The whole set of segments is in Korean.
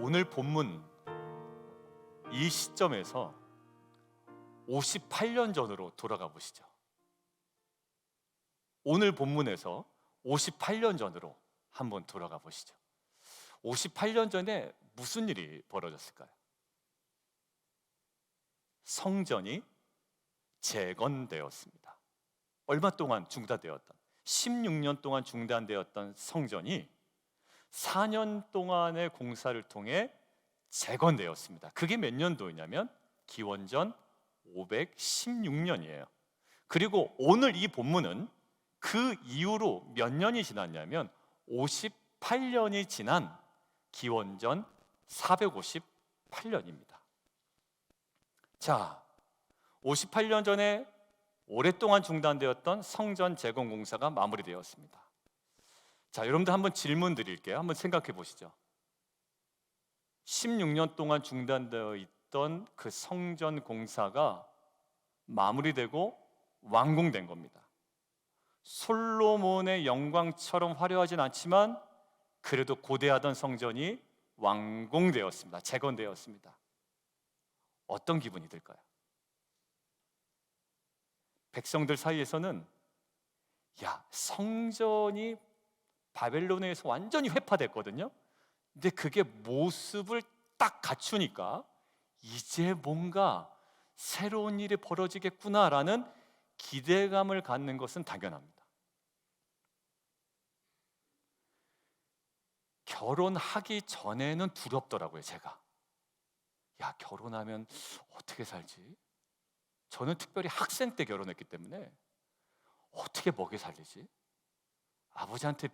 오늘 본문 이 시점에서 58년 전으로 돌아가 보시죠. 오늘 본문에서 58년 전으로 한번 돌아가 보시죠. 58년 전에 무슨 일이 벌어졌을까요? 성전이 재건되었습니다. 얼마 동안 중단되었던 16년 동안 중단되었던 성전이 4년 동안의 공사를 통해 재건되었습니다. 그게 몇 년도냐면 기원전 516년이에요. 그리고 오늘 이 본문은 그 이후로 몇 년이 지났냐면 58년이 지난 기원전 458년입니다. 자, 58년 전에 오랫동안 중단되었던 성전 재건 공사가 마무리되었습니다. 자, 여러분들 한번 질문 드릴게요. 한번 생각해 보시죠. 16년 동안 중단되어 있던 그 성전 공사가 마무리되고 완공된 겁니다. 솔로몬의 영광처럼 화려하진 않지만 그래도 고대하던 성전이 완공되었습니다. 재건되었습니다. 어떤 기분이 들까요? 백성들 사이에서는 야, 성전이 바벨론에서 완전히 회파됐거든요. 근데 그게 모습을 딱 갖추니까 이제 뭔가 새로운 일이 벌어지겠구나라는 기대감을 갖는 것은 당연합니다. 결혼하기 전에는 두렵더라고요, 제가. 야, 결혼하면 어떻게 살지? 저는 특별히 학생 때 결혼했기 때문에 어떻게 먹여 살리지? 아버지한테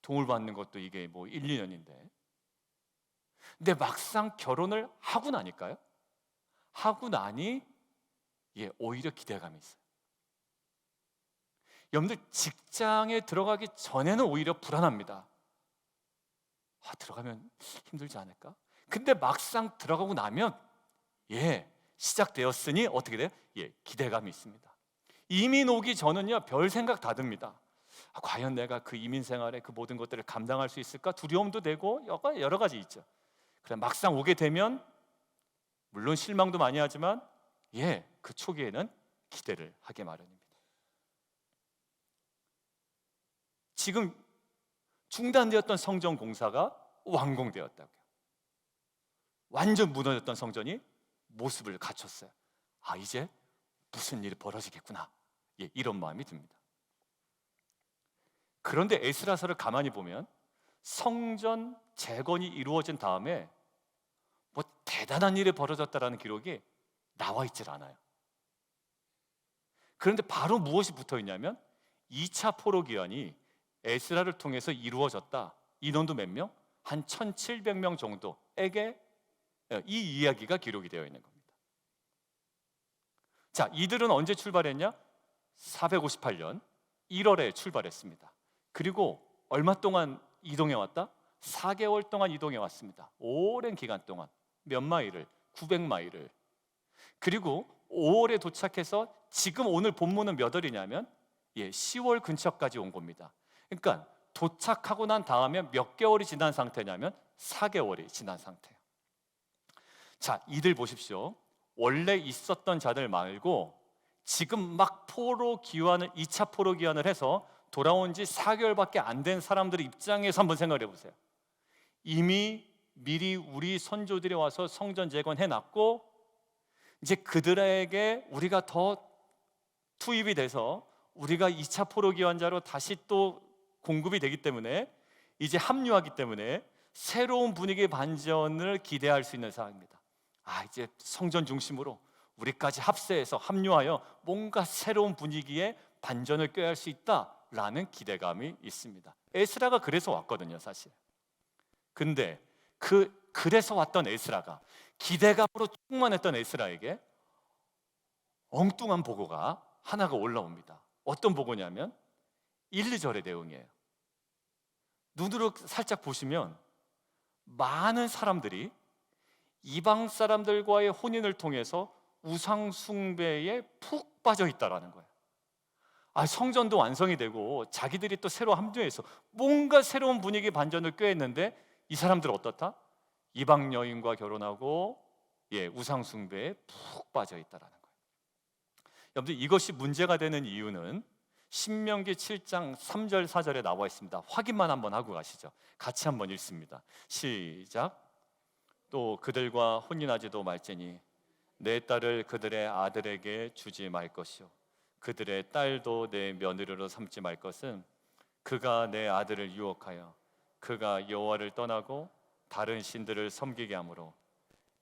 도움을 받는 것도 이게 뭐 1, 2년인데. 근데 막상 결혼을 하고 나니까요. 하고 나니 오히려 기대감이 있어요. 여러분들 직장에 들어가기 전에는 오히려 불안합니다. 들어가면 힘들지 않을까? 근데 막상 들어가고 나면 시작되었으니 어떻게 돼요? 기대감이 있습니다. 이민 오기 전은요, 별 생각 다 듭니다. 과연 내가 그 이민 생활에 그 모든 것들을 감당할 수 있을까? 두려움도 되고 여러 가지 있죠. 그래 막상 오게 되면 물론 실망도 많이 하지만 그 초기에는 기대를 하게 마련입니다. 지금 중단되었던 성전 공사가 완공되었다고요. 완전 무너졌던 성전이 모습을 갖췄어요. 이제 무슨 일이 벌어지겠구나. 이런 마음이 듭니다. 그런데 에스라서를 가만히 보면 성전 재건이 이루어진 다음에 뭐 대단한 일이 벌어졌다라는 기록이 나와 있질 않아요. 그런데 바로 무엇이 붙어 있냐면 2차 포로 기한이 에스라를 통해서 이루어졌다. 인원도 몇 명? 한 1700명 정도에게 이 이야기가 기록이 되어 있는 겁니다. 자, 이들은 언제 출발했냐? 458년 1월에 출발했습니다. 그리고 얼마 동안 이동해 왔다? 4개월 동안 이동해 왔습니다. 오랜 기간 동안 몇 마일을? 900마일을. 그리고 5월에 도착해서 지금 오늘 본문은 몇 월이냐면 10월 근처까지 온 겁니다. 그러니까 도착하고 난 다음에 몇 개월이 지난 상태냐면 4개월이 지난 상태예요. 자, 이들 보십시오. 원래 있었던 자들 말고 지금 막 포로 기환을 2차 포로 기환을 해서 돌아온 지 4개월밖에 안 된 사람들의 입장에서 한번 생각해 보세요. 이미 미리 우리 선조들이 와서 성전 재건해 놨고 이제 그들에게 우리가 더 투입이 돼서 우리가 2차 포로 기환자로 다시 또 공급이 되기 때문에 이제 합류하기 때문에 새로운 분위기의 반전을 기대할 수 있는 상황입니다. 이제 성전 중심으로 우리까지 합세해서 합류하여 뭔가 새로운 분위기의 반전을 꾀할 수 있다라는 기대감이 있습니다. 에스라가 그래서 왔거든요, 사실. 근데 그래서 왔던 에스라가 기대감으로 충만했던 에스라에게 엉뚱한 보고가 하나가 올라옵니다. 어떤 보고냐면 1, 2절의 내용이에요. 눈으로 살짝 보시면 많은 사람들이 이방 사람들과의 혼인을 통해서 우상 숭배에 푹 빠져 있다라는 거예요. 성전도 완성이 되고 자기들이 또 새로 합류해서 뭔가 새로운 분위기 반전을 꾀했는데 이 사람들은 어떻다? 이방 여인과 결혼하고 우상 숭배에 푹 빠져 있다라는 거예요. 여러분들, 이것이 문제가 되는 이유는 신명기 7장 3절 4절에 나와 있습니다. 확인만 한번 하고 가시죠. 같이 한번 읽습니다. 시작. 또 그들과 혼인하지도 말지니 내 딸을 그들의 아들에게 주지 말 것이요 그들의 딸도 내 며느리로 삼지 말 것은 그가 내 아들을 유혹하여 그가 여호와를 떠나고 다른 신들을 섬기게 하므로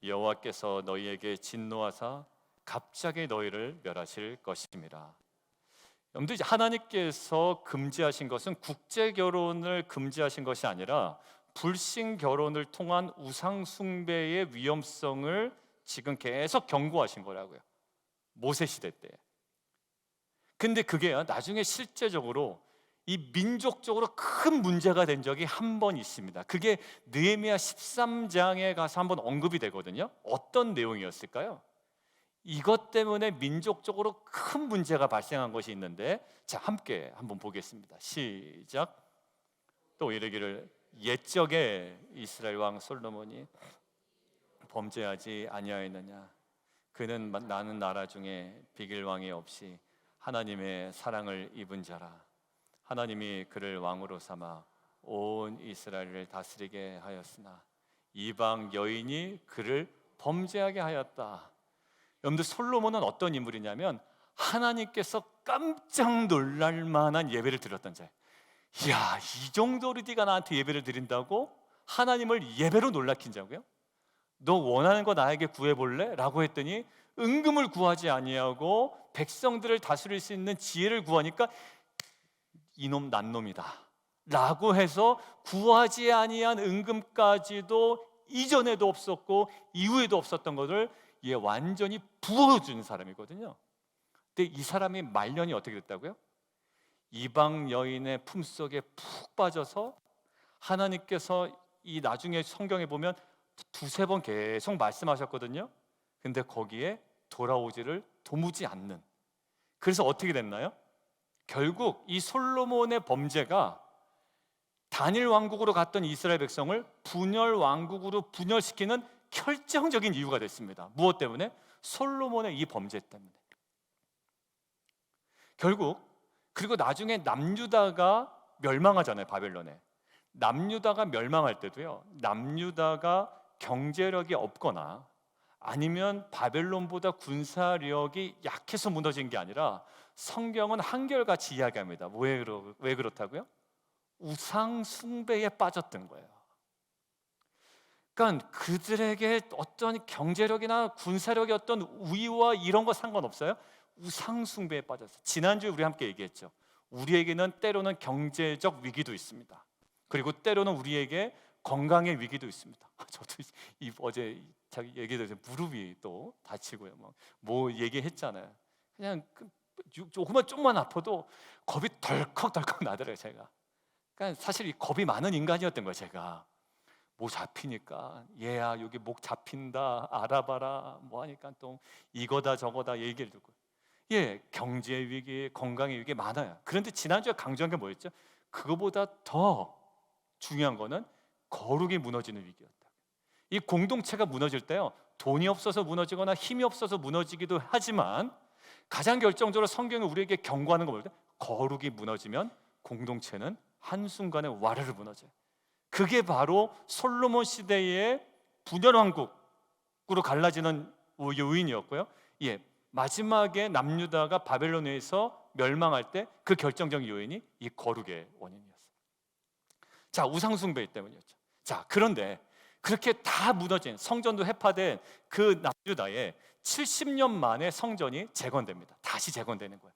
여호와께서 너희에게 진노하사 갑자기 너희를 멸하실 것임이라. 여러분들, 하나님께서 금지하신 것은 국제 결혼을 금지하신 것이 아니라 불신 결혼을 통한 우상 숭배의 위험성을 지금 계속 경고하신 거라고요. 모세 시대 때. 근데 그게 나중에 실제적으로 이 민족적으로 큰 문제가 된 적이 한 번 있습니다. 그게 느헤미야 13장에 가서 한번 언급이 되거든요. 어떤 내용이었을까요? 이것 때문에 민족적으로 큰 문제가 발생한 것이 있는데, 자, 함께 한번 보겠습니다. 시작. 또 이르기를 옛적에 이스라엘 왕 솔로몬이 범죄하지 아니하였느냐? 그는 나는 나라 중에 비길 왕이 없이 하나님의 사랑을 입은 자라. 하나님이 그를 왕으로 삼아 온 이스라엘을 다스리게 하였으나 이방 여인이 그를 범죄하게 하였다. 여러분들, 솔로몬은 어떤 인물이냐면 하나님께서 깜짝 놀랄 만한 예배를 드렸던 자예요. 이야, 이 정도로 네가 나한테 예배를 드린다고? 하나님을 예배로 놀라킨 자고요. 너 원하는 거 나에게 구해볼래? 라고 했더니 은금을 구하지 아니하고 백성들을 다스릴 수 있는 지혜를 구하니까 이놈 난놈이다 라고 해서 구하지 아니한 은금까지도 이전에도 없었고 이후에도 없었던 것을 완전히 부어준 사람이거든요. 근데 이 사람이 말년이 어떻게 됐다고요? 이방 여인의 품속에 푹 빠져서 하나님께서 이 나중에 성경에 보면 두세 번 계속 말씀하셨거든요. 근데 거기에 돌아오지를 도무지 않는. 그래서 어떻게 됐나요? 결국 이 솔로몬의 범죄가 단일 왕국으로 갔던 이스라엘 백성을 분열 왕국으로 분열시키는 결정적인 이유가 됐습니다. 무엇 때문에? 솔로몬의 이 범죄 때문에. 결국 그리고 나중에 남유다가 멸망하잖아요. 바벨론에. 남유다가 멸망할 때도요, 남유다가 경제력이 없거나 아니면 바벨론보다 군사력이 약해서 무너진 게 아니라 성경은 한결같이 이야기합니다. 왜 그렇다고요? 우상 숭배에 빠졌던 거예요. 그러니까 그들에게 어떤 경제력이나 군사력의 어떤 우위와 이런 거 상관없어요. 우상 숭배에 빠졌어요. 지난주에 우리 함께 얘기했죠. 우리에게는 때로는 경제적 위기도 있습니다. 그리고 때로는 우리에게 건강의 위기도 있습니다. 저도 어제 자기 얘기도 무릎이 또 다치고요. 뭐 얘기했잖아요. 그냥 조금만 아파도 겁이 덜컥덜컥 나더라고요, 제가. 그러니까 사실 이 겁이 많은 인간이었던 거예요, 제가. 목 잡히니까 얘야 여기 목 잡힌다 알아봐라 뭐 하니까 또 이거다 저거다 얘기를 듣고 경제 위기, 건강의 위기 많아요. 그런데 지난주에 강조한 게 뭐였죠? 그거보다 더 중요한 거는 거룩이 무너지는 위기였다. 이 공동체가 무너질 때요, 돈이 없어서 무너지거나 힘이 없어서 무너지기도 하지만 가장 결정적으로 성경이 우리에게 경고하는 거 뭐예요? 거룩이 무너지면 공동체는 한순간에 와르르 무너져요. 그게 바로 솔로몬 시대의 분열왕국으로 갈라지는 요인이었고요. 마지막에 남유다가 바벨론에서 멸망할 때 그 결정적인 요인이 이 거룩의 원인이었어요. 자, 우상숭배 때문이었죠. 자, 그런데 그렇게 다 무너진, 성전도 해파된 그 남유다에 70년 만에 성전이 재건됩니다. 다시 재건되는 거예요.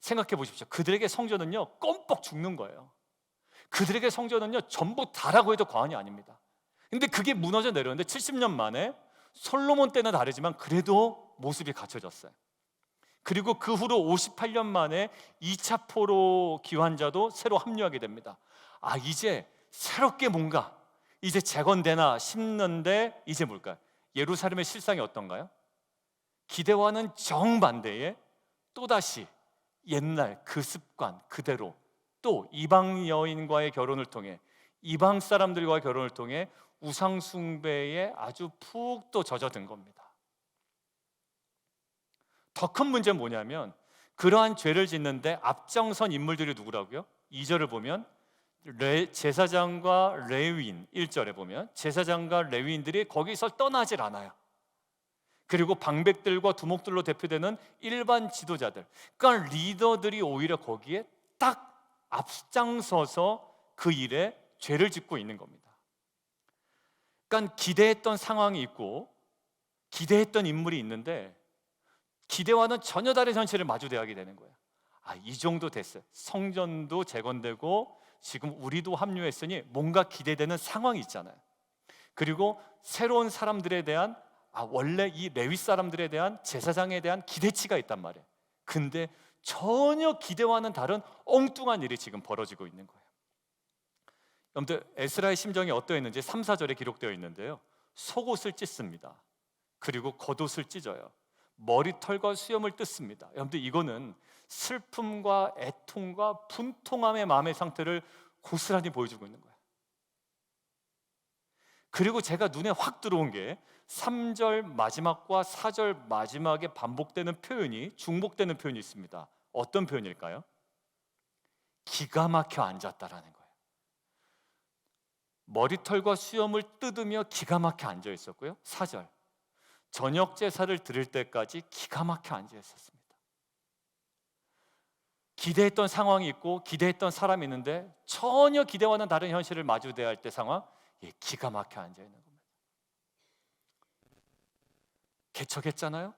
생각해 보십시오. 그들에게 성전은요 껌뻑 죽는 거예요. 그들에게 성전은요 전부 다라고 해도 과언이 아닙니다. 근데 그게 무너져 내렸는데 70년 만에 솔로몬 때는 다르지만 그래도 모습이 갖춰졌어요. 그리고 그 후로 58년 만에 2차 포로 기환자도 새로 합류하게 됩니다. 이제 새롭게 뭔가 이제 재건되나 싶는데 이제 뭘까요? 예루살렘의 실상이 어떤가요? 기대와는 정반대의 또다시 옛날 그 습관 그대로 또 이방 여인과의 결혼을 통해 이방 사람들과의 결혼을 통해 우상 숭배에 아주 푹 또 젖어든 겁니다. 더 큰 문제는 뭐냐면 그러한 죄를 짓는데 앞장선 인물들이 누구라고요? 2절을 보면 제사장과 레위인, 1절에 보면 제사장과 레위인들이 거기서 떠나질 않아요. 그리고 방백들과 두목들로 대표되는 일반 지도자들, 그러니까 리더들이 오히려 거기에 딱 앞장서서 그 일에 죄를 짓고 있는 겁니다. 그러니까 기대했던 상황이 있고 기대했던 인물이 있는데 기대와는 전혀 다른 현실을 마주대하게 되는 거예요. 이 정도 됐어요. 성전도 재건되고 지금 우리도 합류했으니 뭔가 기대되는 상황이 있잖아요. 그리고 새로운 사람들에 대한 원래 이 레위 사람들에 대한 제사장에 대한 기대치가 있단 말이에요. 근데 전혀 기대와는 다른 엉뚱한 일이 지금 벌어지고 있는 거예요. 여러분들 에스라의 심정이 어떠했는지 3, 4절에 기록되어 있는데요. 속옷을 찢습니다. 그리고 겉옷을 찢어요. 머리털과 수염을 뜯습니다. 여러분들 이거는 슬픔과 애통과 분통함의 마음의 상태를 고스란히 보여주고 있는 거예요. 그리고 제가 눈에 확 들어온 게 3절 마지막과 4절 마지막에 반복되는 표현이, 중복되는 표현이 있습니다. 어떤 표현일까요? 기가 막혀 앉았다라는 거예요. 머리털과 수염을 뜯으며 기가 막혀 앉아 있었고요. 4절 저녁 제사를 드릴 때까지 기가 막혀 앉아 있었습니다. 기대했던 상황이 있고 기대했던 사람이 있는데 전혀 기대와는 다른 현실을 마주대할 때 상황, 기가 막혀 앉아 있는 겁니다. 개척했잖아요.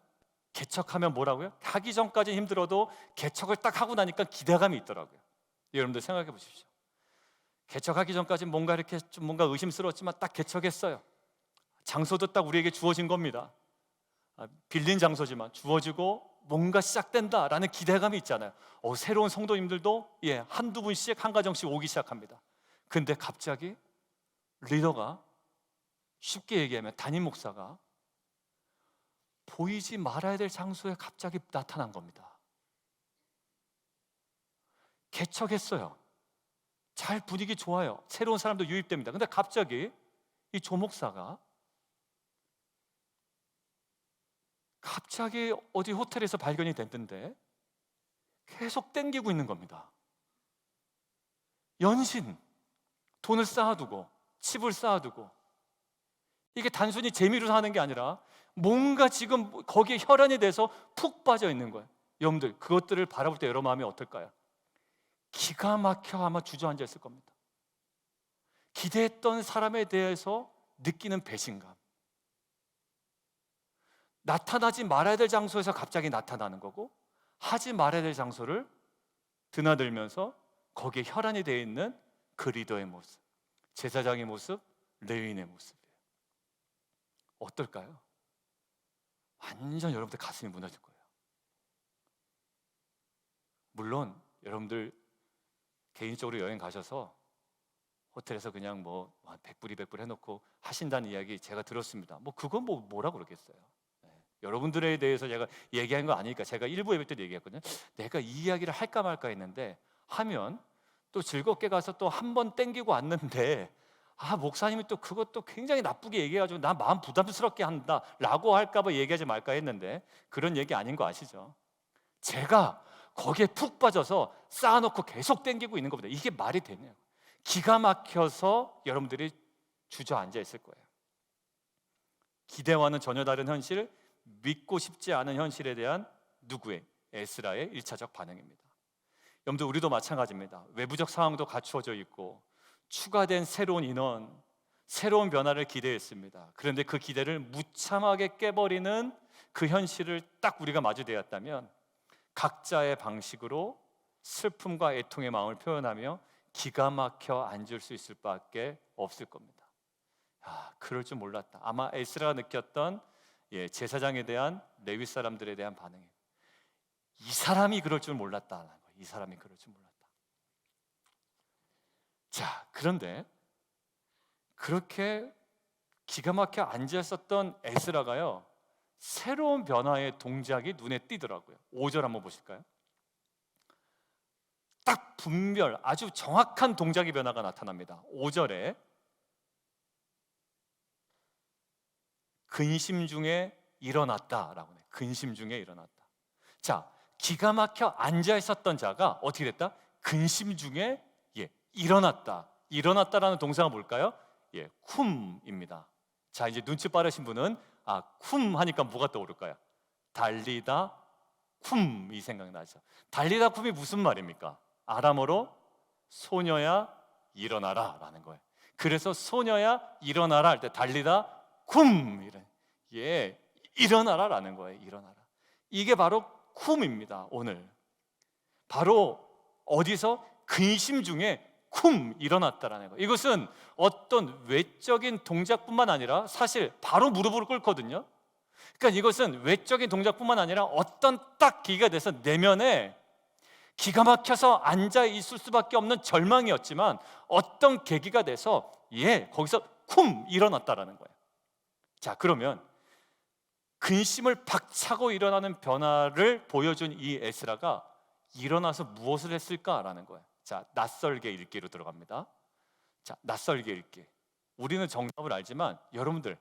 개척하면 뭐라고요? 하기 전까지 힘들어도 개척을 딱 하고 나니까 기대감이 있더라고요. 여러분들 생각해 보십시오. 개척하기 전까지 뭔가 이렇게 좀 뭔가 의심스러웠지만 딱 개척했어요. 장소도 딱 우리에게 주어진 겁니다. 빌린 장소지만 주어지고 뭔가 시작된다라는 기대감이 있잖아요. 새로운 성도님들도 한두 분씩 한 가정씩 오기 시작합니다. 근데 갑자기 리더가, 쉽게 얘기하면 담임 목사가 보이지 말아야 될 장소에 갑자기 나타난 겁니다. 개척했어요. 잘 분위기 좋아요. 새로운 사람도 유입됩니다. 근데 갑자기 이 조목사가 갑자기 어디 호텔에서 발견이 됐는데 계속 땡기고 있는 겁니다. 연신 돈을 쌓아두고 칩을 쌓아두고, 이게 단순히 재미로 사는 게 아니라 뭔가 지금 거기에 혈안이 돼서 푹 빠져 있는 거예요. 여러분들 그것들을 바라볼 때 여러분 마음이 어떨까요? 기가 막혀 아마 주저앉아 있을 겁니다. 기대했던 사람에 대해서 느끼는 배신감, 나타나지 말아야 될 장소에서 갑자기 나타나는 거고, 하지 말아야 될 장소를 드나들면서 거기에 혈안이 되어 있는 그 리더의 모습, 제사장의 모습, 레위인의 모습이에요. 어떨까요? 완전 여러분들 가슴이 무너질 거예요. 물론 여러분들 개인적으로 여행 가셔서 호텔에서 그냥 뭐 100불, 200불 해놓고 하신다는 이야기 제가 들었습니다. 그건 뭐라 그러겠어요. 여러분들에 대해서 제가 얘기한 거 아니니까 제가 일부 예배 때도 얘기했거든요. 내가 이 이야기를 할까 말까 했는데 하면 또 즐겁게 가서 또 한 번 땡기고 왔는데 목사님이 또 그것도 굉장히 나쁘게 얘기해가지고 나 마음 부담스럽게 한다 라고 할까 봐 얘기하지 말까 했는데 그런 얘기 아닌 거 아시죠? 제가 거기에 푹 빠져서 쌓아놓고 계속 땡기고 있는 겁니다. 이게 말이 되네요. 기가 막혀서 여러분들이 주저앉아 있을 거예요. 기대와는 전혀 다른 현실, 믿고 싶지 않은 현실에 대한 누구의? 에스라의 1차적 반응입니다. 여러분들 우리도 마찬가지입니다. 외부적 상황도 갖추어져 있고 추가된 새로운 인원, 새로운 변화를 기대했습니다. 그런데 그 기대를 무참하게 깨버리는 그 현실을 딱 우리가 마주대었다면 각자의 방식으로 슬픔과 애통의 마음을 표현하며 기가 막혀 앉을 수 있을 밖에 없을 겁니다. 그럴 줄 몰랐다. 아마 에스라가 느꼈던 제사장에 대한 레위 사람들에 대한 반응이에요. 이 사람이 그럴 줄 몰랐다는 거예요. 이 사람이 그럴 줄 몰랐다. 자, 그런데 그렇게 기가 막혀 앉아있었던 에스라가요, 새로운 변화의 동작이 눈에 띄더라고요. 5절 한번 보실까요? 딱 분별, 아주 정확한 동작의 변화가 나타납니다. 5절에 근심 중에 일어났다라고 해요. 근심 중에 일어났다. 자, 기가 막혀 앉아 있었던 자가 어떻게 됐다? 근심 중에 일어났다. 일어났다라는 동사가 뭘까요? 쿰입니다. 자, 이제 눈치 빠르신 분은 쿰 하니까 뭐가 떠오를까요? 달리다 쿰이 생각나죠. 달리다 쿰이 무슨 말입니까? 아람어로 소녀야 일어나라 라는 거예요. 그래서 소녀야 일어나라 할 때 달리다 쿰 일어나라 라는 거예요. 일어나라. 이게 바로 쿰입니다. 오늘 바로 어디서? 근심 중에 쿰 일어났다라는 거예요. 이것은 어떤 외적인 동작뿐만 아니라 사실 바로 무릎을 꿇거든요. 그러니까 이것은 외적인 동작뿐만 아니라 어떤 딱 계기가 돼서 내면에 기가 막혀서 앉아 있을 수밖에 없는 절망이었지만 어떤 계기가 돼서 거기서 쿰 일어났다라는 거예요. 자, 그러면 근심을 박차고 일어나는 변화를 보여준 이 에스라가 일어나서 무엇을 했을까라는 거예요. 자, 낯설게 읽기로 들어갑니다. 자, 낯설게 읽기. 우리는 정답을 알지만 여러분들,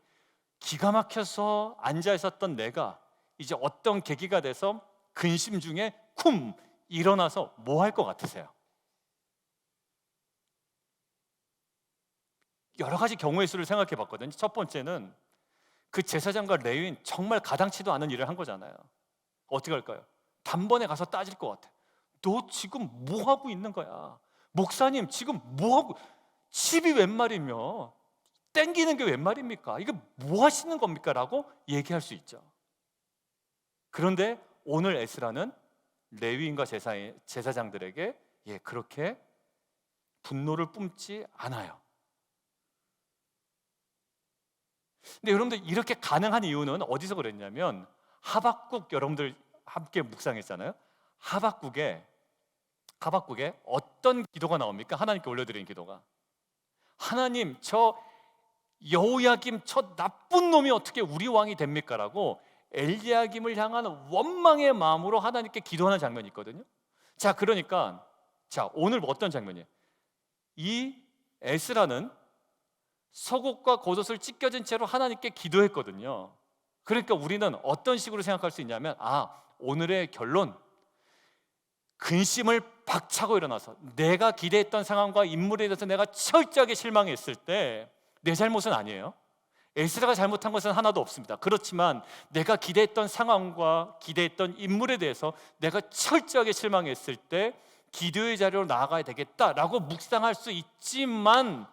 기가 막혀서 앉아 있었던 내가 이제 어떤 계기가 돼서 근심 중에 쿰 일어나서 뭐 할 것 같으세요? 여러 가지 경우의 수를 생각해 봤거든요. 첫 번째는 그 제사장과 레위인 정말 가당치도 않은 일을 한 거잖아요. 어떻게 할까요? 단번에 가서 따질 것 같아. 너 지금 뭐 하고 있는 거야? 목사님 지금 뭐 하고, 집이 웬 말이며 땡기는 게 웬 말입니까? 이게 뭐 하시는 겁니까? 라고 얘기할 수 있죠. 그런데 오늘 에스라는 레위인과 제사장들에게 그렇게 분노를 뿜지 않아요. 근데 여러분들, 이렇게 가능한 이유는 어디서 그랬냐면 하박국, 여러분들 함께 묵상했잖아요. 하박국에 어떤 기도가 나옵니까? 하나님께 올려드린 기도가, 하나님, 저 여호야김 저 나쁜 놈이 어떻게 우리 왕이 됩니까? 라고 엘리야김을 향한 원망의 마음으로 하나님께 기도하는 장면이 있거든요. 자, 그러니까 오늘 어떤 장면이에요? 이 에스라는 속옷과 겉옷을 찢겨진 채로 하나님께 기도했거든요. 그러니까 우리는 어떤 식으로 생각할 수 있냐면 오늘의 결론, 근심을 박차고 일어나서 내가 기대했던 상황과 인물에 대해서 내가 철저하게 실망했을 때 내 잘못은 아니에요. 에스라가 잘못한 것은 하나도 없습니다. 그렇지만 내가 기대했던 상황과 기대했던 인물에 대해서 내가 철저하게 실망했을 때 기도의 자리로 나아가야 되겠다라고 묵상할 수 있지만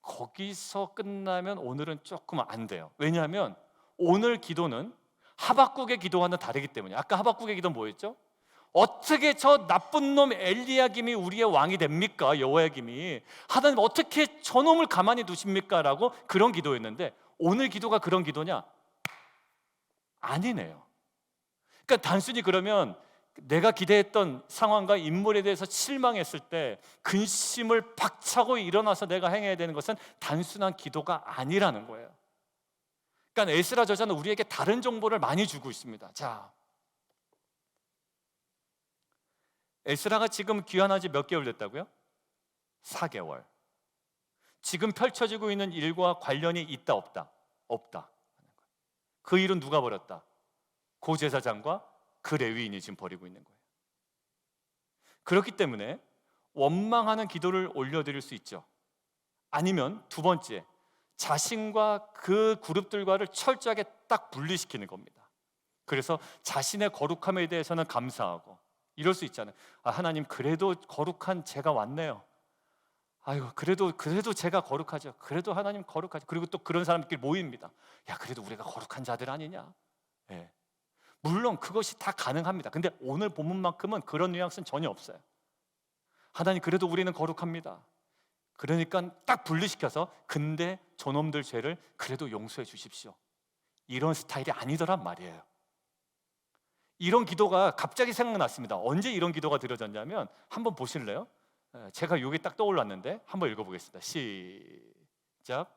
거기서 끝나면 오늘은 조금 안 돼요. 왜냐하면 오늘 기도는 하박국의 기도와는 다르기 때문에. 아까 하박국의 기도는 뭐였죠? 어떻게 저 나쁜 놈 엘리야김이 우리의 왕이 됩니까? 여호야김이. 하나님 어떻게 저놈을 가만히 두십니까? 라고 그런 기도였는데 오늘 기도가 그런 기도냐? 아니네요. 그러니까 단순히 그러면 내가 기대했던 상황과 인물에 대해서 실망했을 때 근심을 박차고 일어나서 내가 행해야 되는 것은 단순한 기도가 아니라는 거예요. 그러니까 에스라 저자는 우리에게 다른 정보를 많이 주고 있습니다. 자, 에스라가 지금 귀환한 지 몇 개월 됐다고요? 4개월. 지금 펼쳐지고 있는 일과 관련이 있다 없다? 없다. 그 일은 누가 벌였다? 고 제사장과 그 레위인이 지금 벌이고 있는 거예요. 그렇기 때문에 원망하는 기도를 올려드릴 수 있죠. 아니면 두 번째, 자신과 그 그룹들과를 철저하게 딱 분리시키는 겁니다. 그래서 자신의 거룩함에 대해서는 감사하고 이럴 수 있잖아요. 하나님, 그래도 거룩한 제가 왔네요. 아유, 그래도 제가 거룩하죠. 그래도 하나님 거룩하죠. 그리고 또 그런 사람들끼리 모입니다. 야, 그래도 우리가 거룩한 자들 아니냐? 물론 그것이 다 가능합니다. 근데 오늘 본문만큼은 그런 뉘앙스는 전혀 없어요. 하나님, 그래도 우리는 거룩합니다. 그러니까 딱 분리시켜서 근데 저놈들 죄를 그래도 용서해 주십시오. 이런 스타일이 아니더란 말이에요. 이런 기도가 갑자기 생각났습니다. 언제 이런 기도가 드려졌냐면 한번 보실래요? 제가 여기 딱 떠올랐는데 한번 읽어보겠습니다. 시작.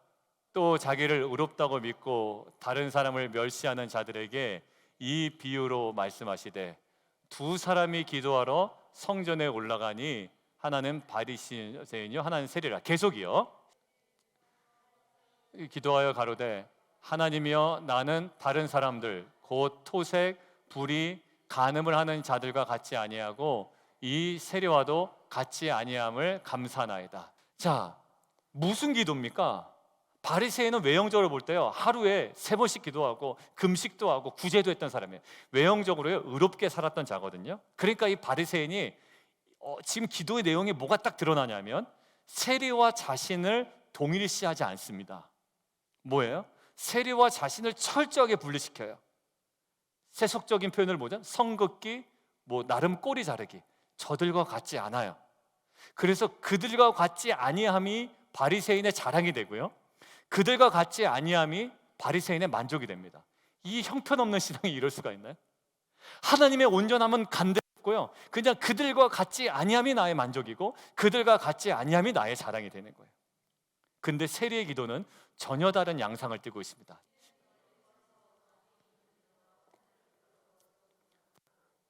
또 자기를 의롭다고 믿고 다른 사람을 멸시하는 자들에게 이 비유로 말씀하시되 두 사람이 기도하러 성전에 올라가니 하나는 바리새인이요 하나는 세리라. 계속이요. 기도하여 가로되 하나님이여 나는 다른 사람들 곧 토색, 불의, 간음을 하는 자들과 같지 아니하고 이 세리와도 같지 아니함을 감사나이다. 자, 무슨 기도입니까? 바리새인은 외형적으로 볼 때요, 하루에 3번씩 기도하고 금식도 하고 구제도 했던 사람이에요. 외형적으로요, 의롭게 살았던 자거든요. 그러니까 이 바리새인이 지금 기도의 내용이 뭐가 딱 드러나냐면 세리와 자신을 동일시하지 않습니다. 뭐예요? 세리와 자신을 철저하게 분리시켜요. 세속적인 표현을 보자면 성긋기, 나름 꼬리 자르기. 저들과 같지 않아요. 그래서 그들과 같지 아니함이 바리새인의 자랑이 되고요, 그들과 같지 아니함이 바리새인의 만족이 됩니다. 이 형편없는 신앙이 이럴 수가 있나요? 하나님의 온전함은 간대없고요, 그냥 그들과 같지 아니함이 나의 만족이고 그들과 같지 아니함이 나의 자랑이 되는 거예요. 근데 세리의 기도는 전혀 다른 양상을 띠고 있습니다.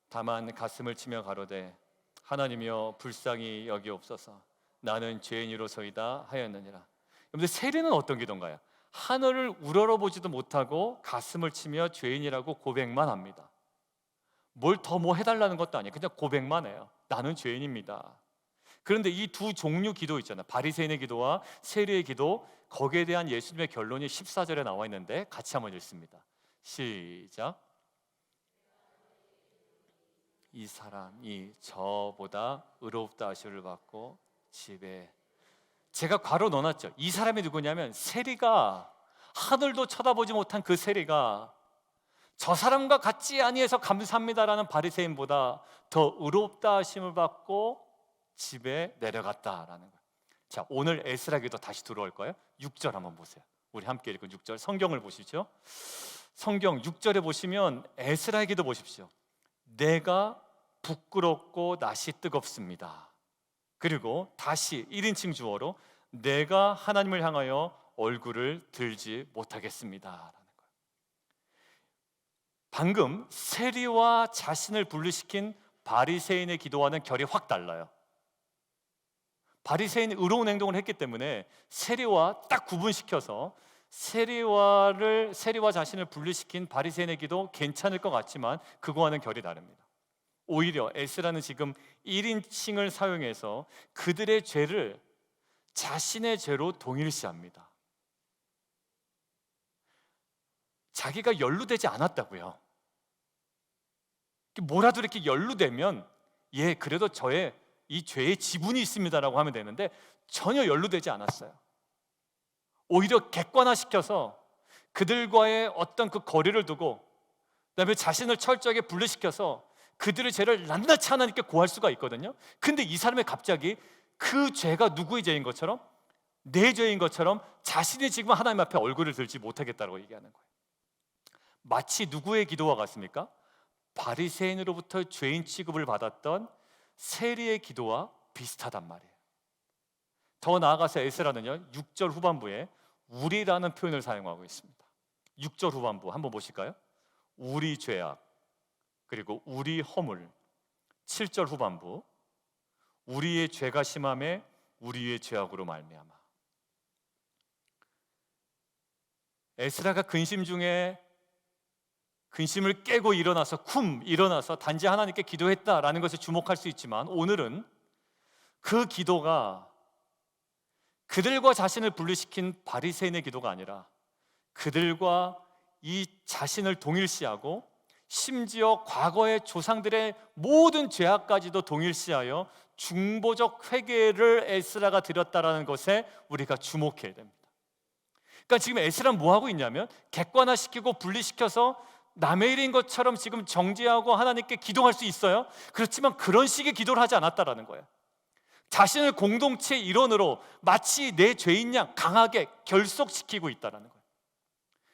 다만 가슴을 치며 가로되 하나님이여 불쌍히 여기옵소서 나는 죄인이로소이다 하였느니라. 여러분들, 세리는 어떤 기도인가요? 하늘을 우러러보지도 못하고 가슴을 치며 죄인이라고 고백만 합니다. 뭘 더 해달라는 것도 아니에요. 그냥 고백만 해요. 나는 죄인입니다. 그런데 이 두 종류 기도 있잖아요, 바리새인의 기도와 세리의 기도, 거기에 대한 예수님의 결론이 14절에 나와 있는데 같이 한번 읽습니다. 시작. 이 사람이 저보다 의롭다 하심을 받고 집에, 제가 괄호 넣어놨죠. 이 사람이 누구냐면 세리가, 하늘도 쳐다보지 못한 그 세리가 저 사람과 같지 아니해서 감사합니다라는 바리새인보다 더 의롭다 하심을 받고 집에 내려갔다라는 거예요. 자, 오늘 에스라 기도 다시 들어올 거예요. 6절 한번 보세요. 우리 함께 읽은 6절 성경을 보시죠. 성경 6절에 보시면 에스라의 기도 보십시오. 내가 부끄럽고 낯이 뜨겁습니다. 그리고 다시 1인칭 주어로 내가 하나님을 향하여 얼굴을 들지 못하겠습니다 라는 거예요. 방금 세리와 자신을 분리시킨 바리새인의 기도와는 결이 확 달라요. 바리새인이 의로운 행동을 했기 때문에 세리와 딱 구분시켜서 세리와 자신을 분리시킨 바리새인의 기도 괜찮을 것 같지만 그거와는 결이 다릅니다. 오히려 에스라는 지금 1인칭을 사용해서 그들의 죄를 자신의 죄로 동일시합니다. 자기가 연루되지 않았다고요. 뭐라도 이렇게 연루되면 그래도 저의 이 죄의 지분이 있습니다라고 하면 되는데 전혀 연루되지 않았어요. 오히려 객관화시켜서 그들과의 어떤 그 거리를 두고 그다음에 자신을 철저하게 분리시켜서 그들의 죄를 낱낱이 하나님께 고할 수가 있거든요. 근데 이 사람이 갑자기 그 죄가 누구의 죄인 것처럼, 내 죄인 것처럼 자신이 지금 하나님 앞에 얼굴을 들지 못하겠다고 얘기하는 거예요. 마치 누구의 기도와 같습니까? 바리새인으로부터 죄인 취급을 받았던 세리의 기도와 비슷하단 말이에요. 더 나아가서 에스라는요 6절 후반부에 우리라는 표현을 사용하고 있습니다. 6절 후반부 한번 보실까요? 우리 죄악, 그리고 우리 허물. 7절 후반부 우리의 죄가 심함에 우리의 죄악으로 말미암아. 에스라가 근심 중에 근심을 깨고 일어나서 단지 하나님께 기도했다라는 것에 주목할 수 있지만 오늘은 그 기도가 그들과 자신을 분리시킨 바리새인의 기도가 아니라 그들과 이 자신을 동일시하고 심지어 과거의 조상들의 모든 죄악까지도 동일시하여 중보적 회개를 에스라가 드렸다라는 것에 우리가 주목해야 됩니다. 그러니까 지금 에스라는 뭐 하고 있냐면 객관화시키고 분리시켜서 남의 일인 것처럼 지금 정죄하고 하나님께 기도할 수 있어요. 그렇지만 그런 식의 기도를 하지 않았다라는 거예요. 자신을 공동체의 일원으로 마치 내 죄인 양 강하게 결속시키고 있다라는 거예요.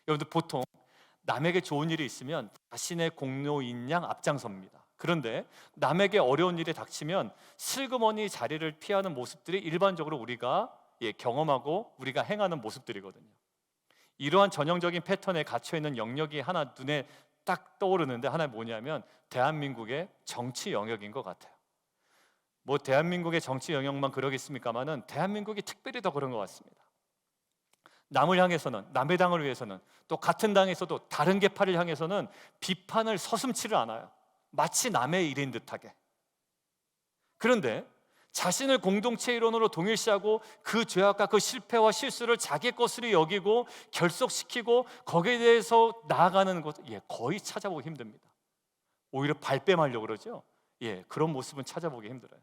여러분들, 보통 남에게 좋은 일이 있으면 자신의 공로인 양 앞장섭니다. 그런데 남에게 어려운 일이 닥치면 슬그머니 자리를 피하는 모습들이 일반적으로 우리가 경험하고 우리가 행하는 모습들이거든요. 이러한 전형적인 패턴에 갇혀있는 영역이 하나 눈에 딱 떠오르는데 하나 뭐냐면 대한민국의 정치 영역인 것 같아요. 대한민국의 정치 영역만 그러겠습니까마는 대한민국이 특별히 더 그런 것 같습니다. 남을 향해서는, 남의 당을 위해서는, 또 같은 당에서도 다른 계파를 향해서는 비판을 서슴지를 않아요. 마치 남의 일인 듯하게. 그런데 자신을 공동체 일원으로 동일시하고 그 죄악과 그 실패와 실수를 자기 것으로 여기고 결속시키고 거기에 대해서 나아가는 것, 거의 찾아보기 힘듭니다. 오히려 발뺌하려고 그러죠. 그런 모습은 찾아보기 힘들어요.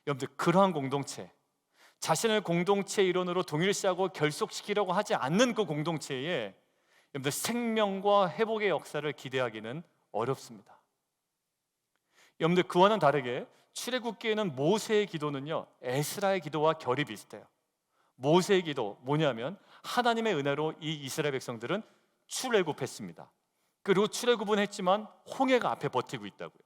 여러분들, 그러한 공동체, 자신을 공동체 일원으로 동일시하고 결속시키려고 하지 않는 그 공동체에 여러분들 생명과 회복의 역사를 기대하기는 어렵습니다. 여러분들, 그와는 다르게 출애굽기에는 모세의 기도는요, 에스라의 기도와 결이 비슷해요. 모세의 기도 뭐냐면, 하나님의 은혜로 이 이스라엘 백성들은 출애굽했습니다. 그리고 출애굽은 했지만 홍해가 앞에 버티고 있다고요.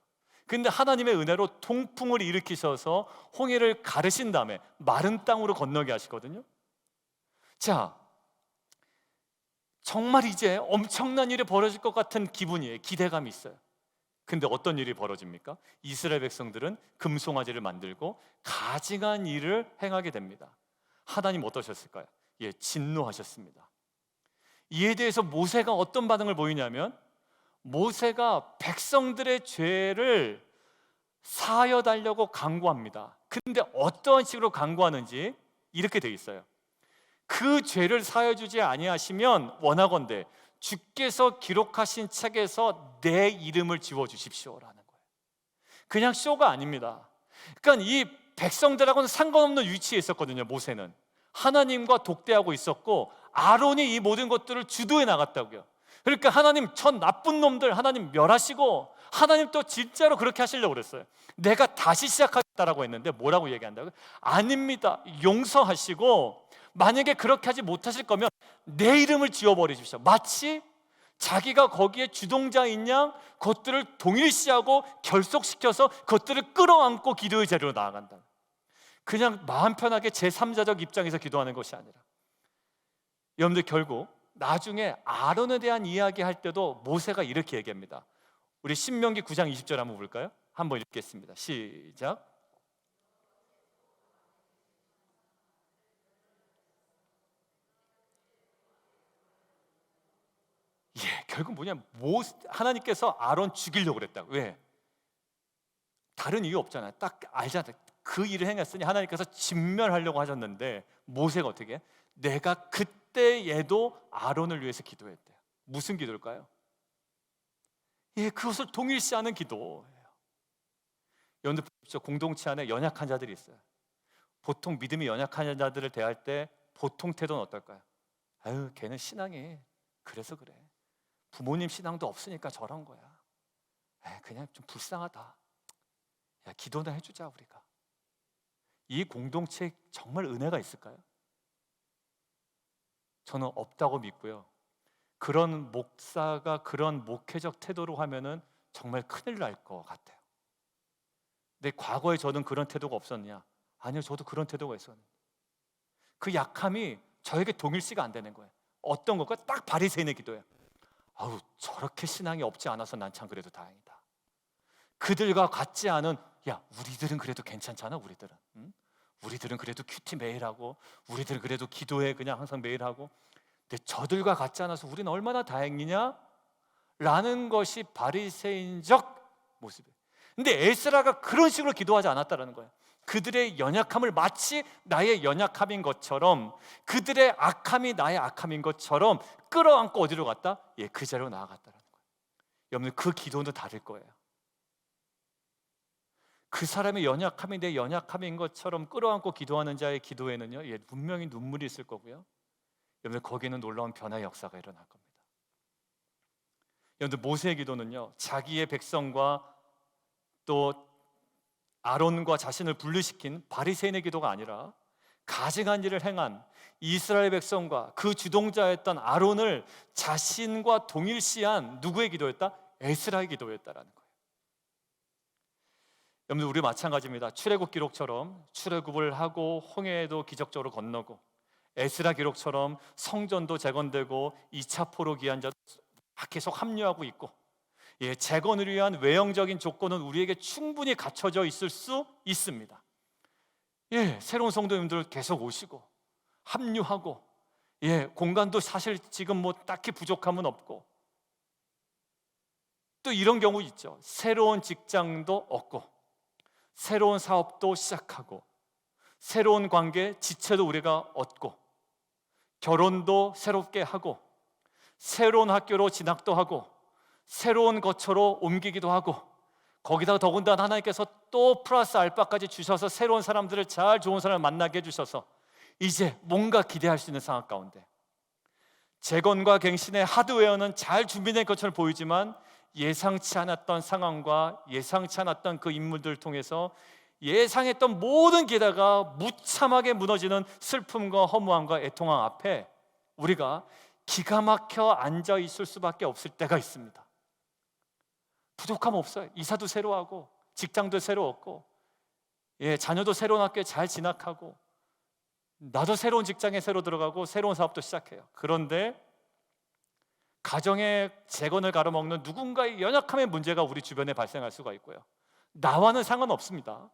근데 하나님의 은혜로 통풍을 일으키셔서 홍해를 가르신 다음에 마른 땅으로 건너게 하시거든요. 자, 정말 이제 엄청난 일이 벌어질 것 같은 기분이에요. 기대감이 있어요. 근데 어떤 일이 벌어집니까? 이스라엘 백성들은 금송아지를 만들고 가증한 일을 행하게 됩니다. 하나님 어떠셨을까요? 진노하셨습니다. 이에 대해서 모세가 어떤 반응을 보이냐면, 모세가 백성들의 죄를 사하여 달라고 간구합니다. 근데 어떠한 식으로 간구하는지 이렇게 돼 있어요. 그 죄를 사하여 주지 아니하시면 원하건대 주께서 기록하신 책에서 내 이름을 지워주십시오라는 거예요. 그냥 쇼가 아닙니다. 그러니까 이 백성들하고는 상관없는 위치에 있었거든요. 모세는 하나님과 독대하고 있었고, 아론이 이 모든 것들을 주도해 나갔다고요. 그러니까 하나님, 전 나쁜 놈들 하나님 멸하시고, 하나님 또 진짜로 그렇게 하시려고 그랬어요. 내가 다시 시작하겠다라고 했는데 뭐라고 얘기한다고요? 아닙니다, 용서하시고 만약에 그렇게 하지 못하실 거면 내 이름을 지워버리십시오. 마치 자기가 거기에 주동자인 양 그것들을 동일시하고 결속시켜서 그것들을 끌어안고 기도의 자리로 나아간다. 그냥 마음 편하게 제3자적 입장에서 기도하는 것이 아니라, 여러분들, 결국 나중에 아론에 대한 이야기 할 때도 모세가 이렇게 얘기합니다. 우리 신명기 9장 20절 한번 볼까요? 한번 읽겠습니다. 시작. 결국 뭐냐면, 하나님께서 아론 죽이려고 그랬다고. 왜? 다른 이유 없잖아요. 딱 알잖아요. 그 일을 행했으니 하나님께서 진멸하려고 하셨는데, 모세가 어떻게 해? 내가 그때 얘도 아론을 위해서 기도했대요. 무슨 기도일까요? 그것을 동일시하는 기도예요. 여러분들 보십시오. 공동체 안에 연약한 자들이 있어요. 보통 믿음이 연약한 자들을 대할 때 보통 태도는 어떨까요? 아유, 걔는 신앙이 그래서 그래. 부모님 신앙도 없으니까 저런 거야. 그냥 좀 불쌍하다. 기도나 해주자 우리가. 이 공동체에 정말 은혜가 있을까요? 저는 없다고 믿고요. 그런 목사가 그런 목회적 태도로 하면은 정말 큰일 날 것 같아요. 근데 과거에 저는 그런 태도가 없었냐? 아니요, 저도 그런 태도가 있었는데 그 약함이 저에게 동일시가 안 되는 거예요. 어떤 것과 딱 바리새인의 기도예요. 아우, 저렇게 신앙이 없지 않아서 난 참 그래도 다행이다. 그들과 같지 않은, 우리들은 그래도 괜찮잖아. 우리들은 그래도 큐티 매일 하고, 우리들은 그래도 기도회 그냥 항상 매일 하고, 근데 저들과 같지 않아서 우리는 얼마나 다행이냐? 라는 것이 바리새인적 모습이에요. 근데 에스라가 그런 식으로 기도하지 않았다는 거예요. 그들의 연약함을 마치 나의 연약함인 것처럼, 그들의 악함이 나의 악함인 것처럼 끌어안고 어디로 갔다? 그 자리로 나아갔다는 거예요. 여러분, 그 기도는 다를 거예요. 그 사람의 연약함이 내 연약함인 것처럼 끌어안고 기도하는 자의 기도에는요, 분명히 눈물이 있을 거고요. 여러분, 거기는 놀라운 변화의 역사가 일어날 겁니다. 여러분, 모세의 기도는요, 자기의 백성과 또 아론과 자신을 분리시킨 바리새인의 기도가 아니라, 가증한 일을 행한 이스라엘 백성과 그 주동자였던 아론을 자신과 동일시한 누구의 기도였다? 에스라의 기도였다라는 거예요. 여러분들, 우리 마찬가지입니다. 출애굽 기록처럼 출애굽을 하고 홍해에도 기적적으로 건너고, 에스라 기록처럼 성전도 재건되고 2차 포로 귀환 자도 계속 합류하고 있고, 재건을 위한 외형적인 조건은 우리에게 충분히 갖춰져 있을 수 있습니다. 새로운 성도님들 계속 오시고 합류하고, 공간도 사실 지금 뭐 딱히 부족함은 없고, 또 이런 경우 있죠. 새로운 직장도 얻고, 새로운 사업도 시작하고, 새로운 관계, 지체도 우리가 얻고, 결혼도 새롭게 하고, 새로운 학교로 진학도 하고, 새로운 거처로 옮기기도 하고, 거기다가 더군다나 하나님께서 또 플러스 알파까지 주셔서 새로운 사람들을 잘 좋은 사람을 만나게 해주셔서 이제 뭔가 기대할 수 있는 상황 가운데, 재건과 갱신의 하드웨어는 잘 준비된 것처럼 보이지만 예상치 않았던 상황과 예상치 않았던 그 인물들을 통해서 예상했던 모든 기대가 무참하게 무너지는 슬픔과 허무함과 애통함 앞에 우리가 기가 막혀 앉아 있을 수밖에 없을 때가 있습니다. 부족함 없어요. 이사도 새로 하고, 직장도 새로 얻고, 자녀도 새로운 학교에 잘 진학하고, 나도 새로운 직장에 새로 들어가고 새로운 사업도 시작해요. 그런데 가정의 재건을 가로막는 누군가의 연약함의 문제가 우리 주변에 발생할 수가 있고요. 나와는 상관없습니다.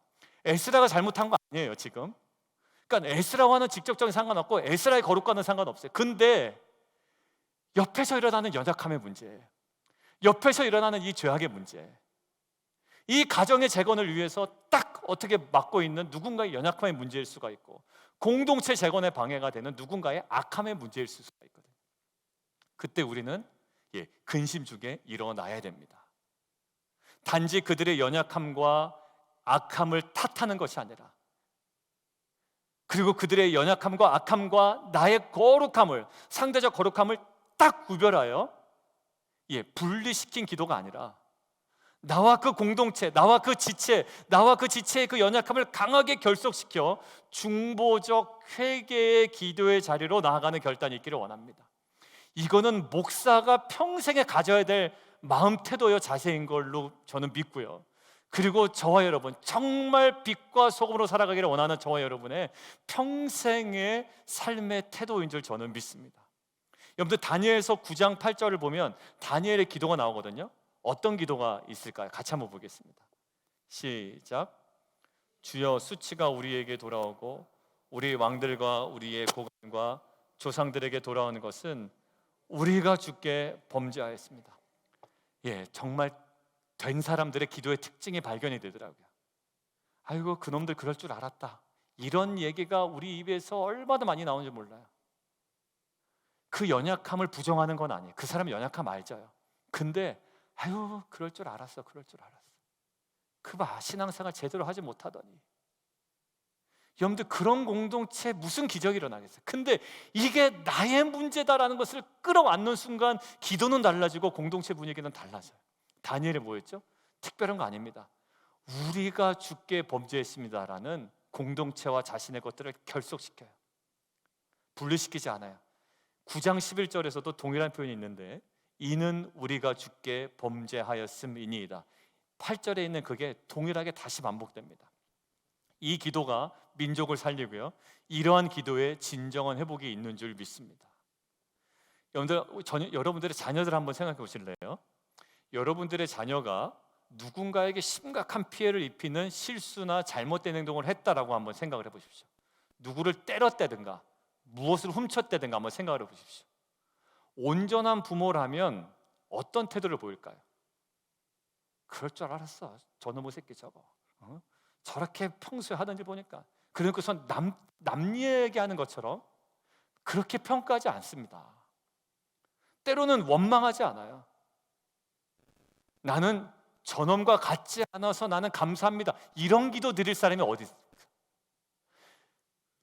에스라가 잘못한 거 아니에요 지금. 그러니까 에스라와는 직접적인 상관없고 에스라의 거룩과는 상관없어요. 근데 옆에서 일어나는 연약함의 문제, 옆에서 일어나는 이 죄악의 문제, 이 가정의 재건을 위해서 딱 어떻게 막고 있는 누군가의 연약함의 문제일 수가 있고, 공동체 재건에 방해가 되는 누군가의 악함의 문제일 수가 있거든요. 그때 우리는 근심 중에 일어나야 됩니다. 단지 그들의 연약함과 악함을 탓하는 것이 아니라, 그리고 그들의 연약함과 악함과 나의 거룩함을, 상대적 거룩함을 딱 구별하여 분리시킨 기도가 아니라, 나와 그 공동체, 나와 그 지체, 나와 그 지체의 그 연약함을 강하게 결속시켜 중보적 회개의 기도의 자리로 나아가는 결단이 있기를 원합니다. 이거는 목사가 평생에 가져야 될 마음, 태도요, 자세인 걸로 저는 믿고요. 그리고 저와 여러분, 정말 빛과 소금으로 살아가기를 원하는 저와 여러분의 평생의 삶의 태도인 줄 저는 믿습니다. 여러분들 다니엘서 9장 8절을 보면 다니엘의 기도가 나오거든요. 어떤 기도가 있을까요? 같이 한번 보겠습니다. 시작. 주여, 수치가 우리에게 돌아오고 우리 왕들과 우리의 고관과 조상들에게 돌아오는 것은 우리가 주께 범죄하였습니다. 정말 된 사람들의 기도의 특징이 발견이 되더라고요. 아이고, 그놈들 그럴 줄 알았다, 이런 얘기가 우리 입에서 얼마나 많이 나오는지 몰라요. 그 연약함을 부정하는 건 아니에요. 그 사람 연약함 알죠. 근데 아유, 그럴 줄 알았어, 그럴 줄 알았어. 그봐, 신앙생활 제대로 하지 못하더니. 여러분들, 그런 공동체에 무슨 기적이 일어나겠어요? 근데 이게 나의 문제다라는 것을 끌어안는 순간 기도는 달라지고 공동체 분위기는 달라져요. 다니엘이 뭐였죠? 특별한 거 아닙니다. 우리가 주께 범죄했습니다라는 공동체와 자신의 것들을 결속시켜요. 분리시키지 않아요. 9장 11절에서도 동일한 표현이 있는데, 이는 우리가 주께 범죄하였음이니이다. 8절에 있는 그게 동일하게 다시 반복됩니다. 이 기도가 민족을 살리고요, 이러한 기도에 진정한 회복이 있는 줄 믿습니다. 여러분들의 자녀들 한번 생각해 보실래요? 여러분들의 자녀가 누군가에게 심각한 피해를 입히는 실수나 잘못된 행동을 했다라고 한번 생각을 해보십시오. 누구를 때렸다든가 무엇을 훔쳤다든가 한번 생각을 해보십시오. 온전한 부모라면 어떤 태도를 보일까요? 그럴 줄 알았어, 저놈의 새끼 저거, 저렇게 평소에 하던지 보니까. 그러고서 남 얘기하는 것처럼 그렇게 평가하지 않습니다. 때로는 원망하지 않아요. 나는 저놈과 같지 않아서 나는 감사합니다, 이런 기도 드릴 사람이 어디 있습니까?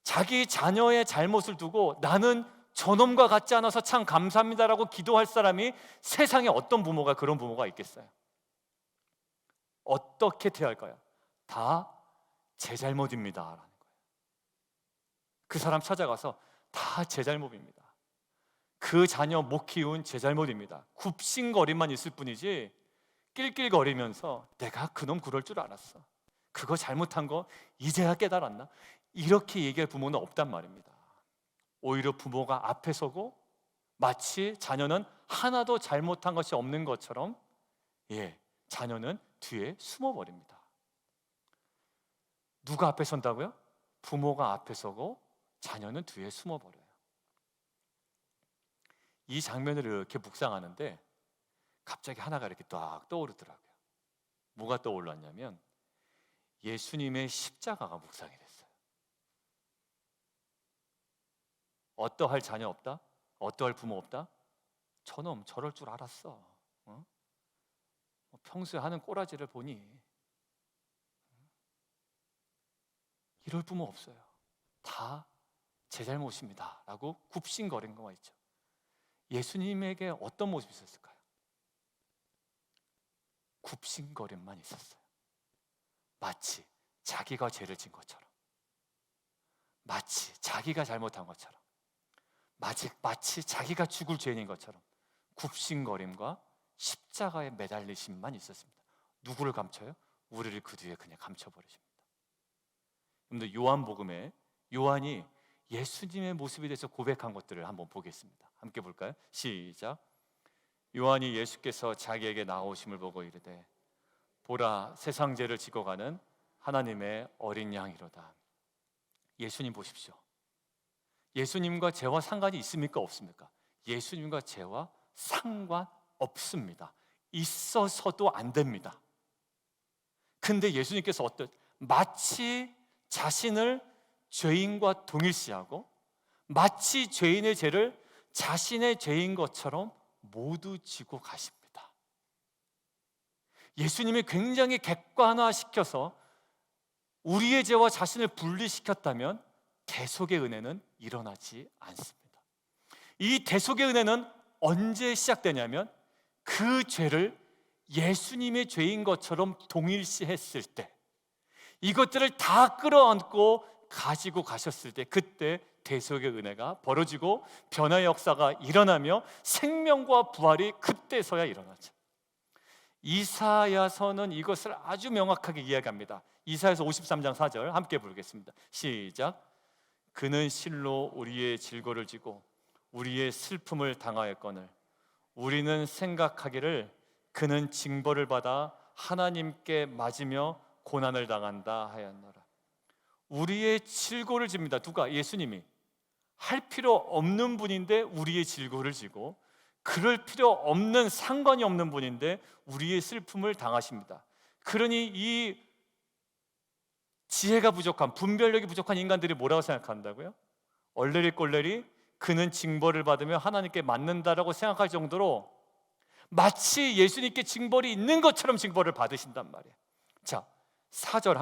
자기 자녀의 잘못을 두고 나는 저놈과 같지 않아서 참 감사합니다라고 기도할 사람이 세상에 어떤 부모가 그런 부모가 있겠어요? 어떻게 대할까요? 다 제 잘못입니다 라는 거예요. 그 사람 찾아가서 다 제 잘못입니다, 그 자녀 못 키운 제 잘못입니다, 굽신거림만 있을 뿐이지 낄낄거리면서 내가 그놈 그럴 줄 알았어, 그거 잘못한 거 이제야 깨달았나, 이렇게 얘기할 부모는 없단 말입니다. 오히려 부모가 앞에 서고 마치 자녀는 하나도 잘못한 것이 없는 것처럼 자녀는 뒤에 숨어버립니다. 누가 앞에 선다고요? 부모가 앞에 서고 자녀는 뒤에 숨어버려요. 이 장면을 이렇게 묵상하는데 갑자기 하나가 이렇게 딱 떠오르더라고요. 뭐가 떠올랐냐면 예수님의 십자가가 묵상이 됐어요. 어떠할 자녀 없다? 어떠할 부모 없다? 저놈 저럴 줄 알았어. 평소에 하는 꼬라지를 보니 이럴 부모 없어요. 다 제 잘못입니다 라고 굽신거린 거가 있죠. 예수님에게 어떤 모습이 있었을까요? 굽신거림만 있었어요. 마치 자기가 죄를 진 것처럼, 마치 자기가 잘못한 것처럼, 마치 자기가 죽을 죄인인 것처럼 굽신거림과 십자가에 매달리심만 있었습니다. 누구를 감춰요? 우리를 그 뒤에 그냥 감춰버리십니다. 여러분들, 요한복음에 요한이 예수님의 모습에 대해서 고백한 것들을 한번 보겠습니다. 함께 볼까요? 시작. 요한이 예수께서 자기에게 나오심을 보고 이르되 보라, 세상 죄를 지고 가는 하나님의 어린 양이로다. 예수님 보십시오. 예수님과 죄와 상관이 있습니까? 없습니까? 예수님과 죄와 상관없습니다. 있어서도 안 됩니다. 근데 예수님께서 마치 자신을 죄인과 동일시하고 마치 죄인의 죄를 자신의 죄인 것처럼 모두 지고 가십니다. 예수님이 굉장히 객관화시켜서 우리의 죄와 자신을 분리시켰다면 대속의 은혜는 일어나지 않습니다. 이 대속의 은혜는 언제 시작되냐면 그 죄를 예수님의 죄인 것처럼 동일시했을 때, 이것들을 다 끌어안고 가지고 가셨을 때, 그때 대속의 은혜가 벌어지고 변화의 역사가 일어나며 생명과 부활이 그때서야 일어나죠. 이사야서는 이것을 아주 명확하게 이야기합니다. 이사야서 53장 4절 함께 부르겠습니다. 시작. 그는 실로 우리의 질고를 지고 우리의 슬픔을 당하였거늘 우리는 생각하기를 그는 징벌을 받아 하나님께 맞으며 고난을 당한다 하였노라. 우리의 질고를 집니다. 누가? 예수님이. 할 필요 없는 분인데 우리의 질고를 지고, 그럴 필요 없는, 상관이 없는 분인데 우리의 슬픔을 당하십니다. 그러니 이 지혜가 부족한, 분별력이 부족한 인간들이 뭐라고 생각한다고요? 얼레리 꼴레리 그는 징벌을 받으며 하나님께 맞는다라고 생각할 정도로 마치 예수님께 징벌이 있는 것처럼 징벌을 받으신단 말이에요. 자, 5절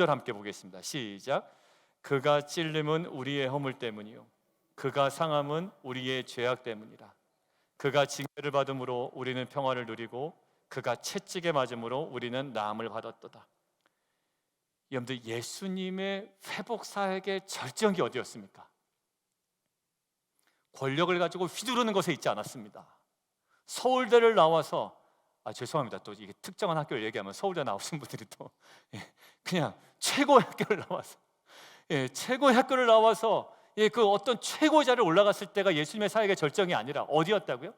함께 보겠습니다. 시작. 그가 찔림은 우리의 허물 때문이요 그가 상함은 우리의 죄악 때문이라. 그가 징계를 받음으로 우리는 평화를 누리고 그가 채찍에 맞음으로 우리는 나음을 받았도다. 여러분들, 예수님의 회복 사역의 절정이 어디였습니까? 권력을 가지고 휘두르는 것에 있지 않았습니다. 서울대를 나와서, 죄송합니다. 또 이게 특정한 학교를 얘기하면 서울대 나오신 분들이 또 그냥 최고의 학교를 나와서, 최고의 학교를 나와서 그 어떤 최고의 자리에 올라갔을 때가 예수님의 사역의 절정이 아니라 어디였다고요?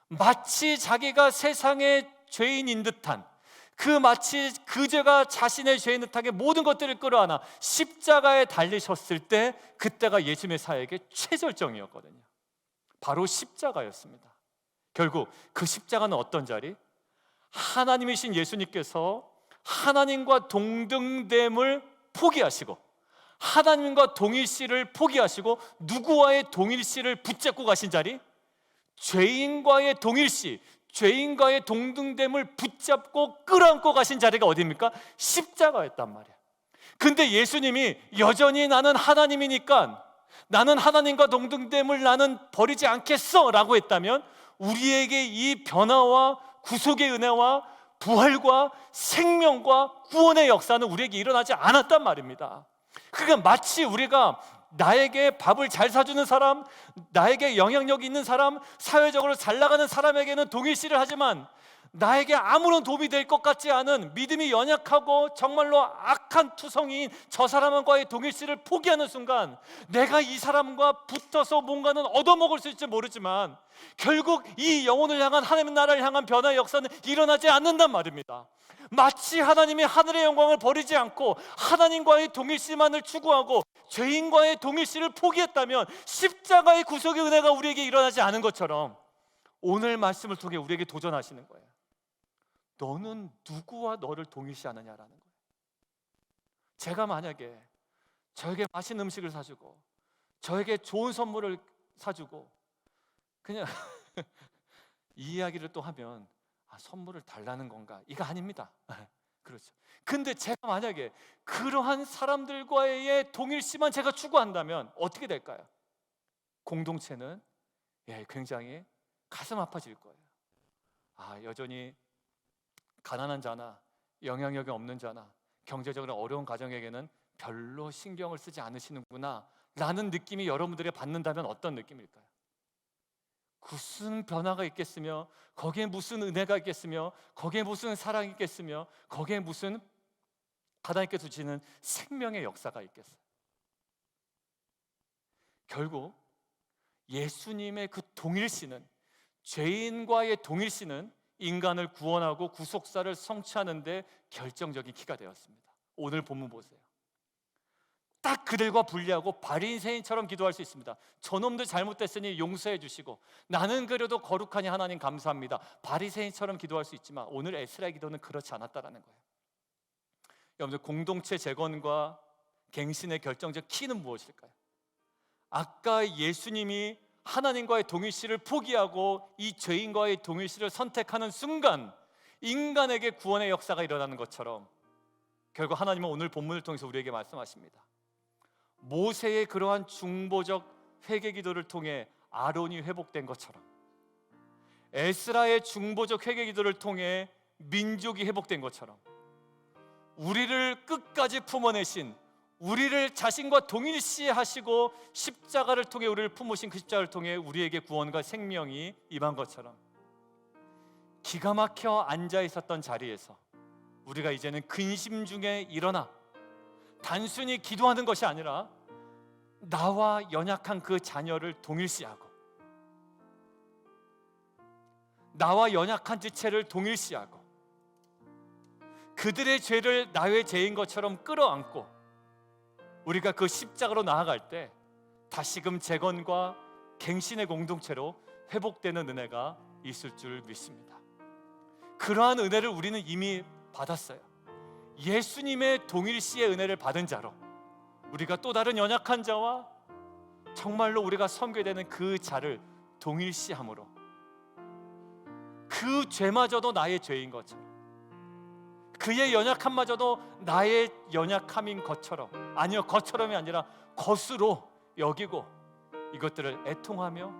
마치 자기가 세상의 죄인인 듯한, 마치 그 죄가 자신의 죄인 듯하게 모든 것들을 끌어안아 십자가에 달리셨을 때, 그때가 예수님의 사역의 최절정이었거든요. 바로 십자가였습니다. 결국 그 십자가는 어떤 자리? 하나님이신 예수님께서 하나님과 동등됨을 포기하시고 하나님과 동일시를 포기하시고 누구와의 동일시를 붙잡고 가신 자리? 죄인과의 동일시, 죄인과의 동등됨을 붙잡고 끌어안고 가신 자리가 어디입니까? 십자가였단 말이야. 근데 예수님이 여전히 나는 하나님이니까 나는 하나님과 동등됨을 나는 버리지 않겠어 라고 했다면, 우리에게 이 변화와 구속의 은혜와 부활과 생명과 구원의 역사는 우리에게 일어나지 않았단 말입니다. 그러니까 마치 우리가 나에게 밥을 잘 사주는 사람, 나에게 영향력 있는 사람, 사회적으로 잘 나가는 사람에게는 동일시를 하지만 나에게 아무런 도움이 될 것 같지 않은, 믿음이 연약하고 정말로 악한 투성이인 저 사람과의 동일시를 포기하는 순간 내가 이 사람과 붙어서 뭔가는 얻어먹을 수 있을지 모르지만 결국 이 영혼을 향한, 하나님의 나라를 향한 변화의 역사는 일어나지 않는단 말입니다. 마치 하나님이 하늘의 영광을 버리지 않고 하나님과의 동일시만을 추구하고 죄인과의 동일시를 포기했다면 십자가의 구속의 은혜가 우리에게 일어나지 않은 것처럼 오늘 말씀을 통해 우리에게 도전하시는 거예요. 너는 누구와 너를 동일시하느냐라는 거예요. 제가 만약에 저에게 맛있는 음식을 사주고 저에게 좋은 선물을 사주고 그냥 이 이야기를 또 하면 선물을 달라는 건가? 이거 아닙니다. 그렇죠. 근데 제가 만약에 그러한 사람들과의 동일시만 제가 추구한다면 어떻게 될까요? 공동체는 굉장히 가슴 아파질 거예요. 여전히 가난한 자나 영향력이 없는 자나 경제적으로 어려운 가정에게는 별로 신경을 쓰지 않으시는구나 라는 느낌이 여러분들이 받는다면 어떤 느낌일까요? 무슨 변화가 있겠으며 거기에 무슨 은혜가 있겠으며 거기에 무슨 사랑이 있겠으며 거기에 무슨 하나님께서 주시는 생명의 역사가 있겠어요? 결국 예수님의 그 동일시는, 죄인과의 동일시는 인간을 구원하고 구속사를 성취하는 데 결정적인 키가 되었습니다. 오늘 본문 보세요. 딱 그들과 분리하고 바리새인처럼 기도할 수 있습니다. 저놈들 잘못됐으니 용서해 주시고 나는 그래도 거룩하니 하나님 감사합니다. 바리새인처럼 기도할 수 있지만 오늘 에스라의 기도는 그렇지 않았다라는 거예요. 여러분들, 공동체 재건과 갱신의 결정적 키는 무엇일까요? 아까 예수님이 하나님과의 동일시를 포기하고 이 죄인과의 동일시를 선택하는 순간 인간에게 구원의 역사가 일어나는 것처럼 결국 하나님은 오늘 본문을 통해서 우리에게 말씀하십니다. 모세의 그러한 중보적 회개 기도를 통해 아론이 회복된 것처럼 에스라의 중보적 회개 기도를 통해 민족이 회복된 것처럼 우리를 끝까지 품어내신, 우리를 자신과 동일시하시고 십자가를 통해 우리를 품으신 그 십자가를 통해 우리에게 구원과 생명이 임한 것처럼 기가 막혀 앉아 있었던 자리에서 우리가 이제는 근심 중에 일어나 단순히 기도하는 것이 아니라 나와 연약한 그 자녀를 동일시하고 나와 연약한 지체를 동일시하고 그들의 죄를 나의 죄인 것처럼 끌어안고 우리가 그 십자가로 나아갈 때 다시금 재건과 갱신의 공동체로 회복되는 은혜가 있을 줄 믿습니다. 그러한 은혜를 우리는 이미 받았어요. 예수님의 동일시의 은혜를 받은 자로 우리가 또 다른 연약한 자와 정말로 우리가 섬겨야 되는 그 자를 동일시함으로 그 죄마저도 나의 죄인 것처럼 그의 연약함마저도 나의 연약함인 것처럼, 아니요, 것처럼이 아니라 것으로 여기고 이것들을 애통하며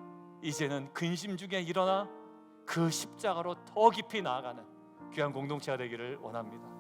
이제는 근심 중에 일어나 그 십자가로 더 깊이 나아가는 귀한 공동체가 되기를 원합니다.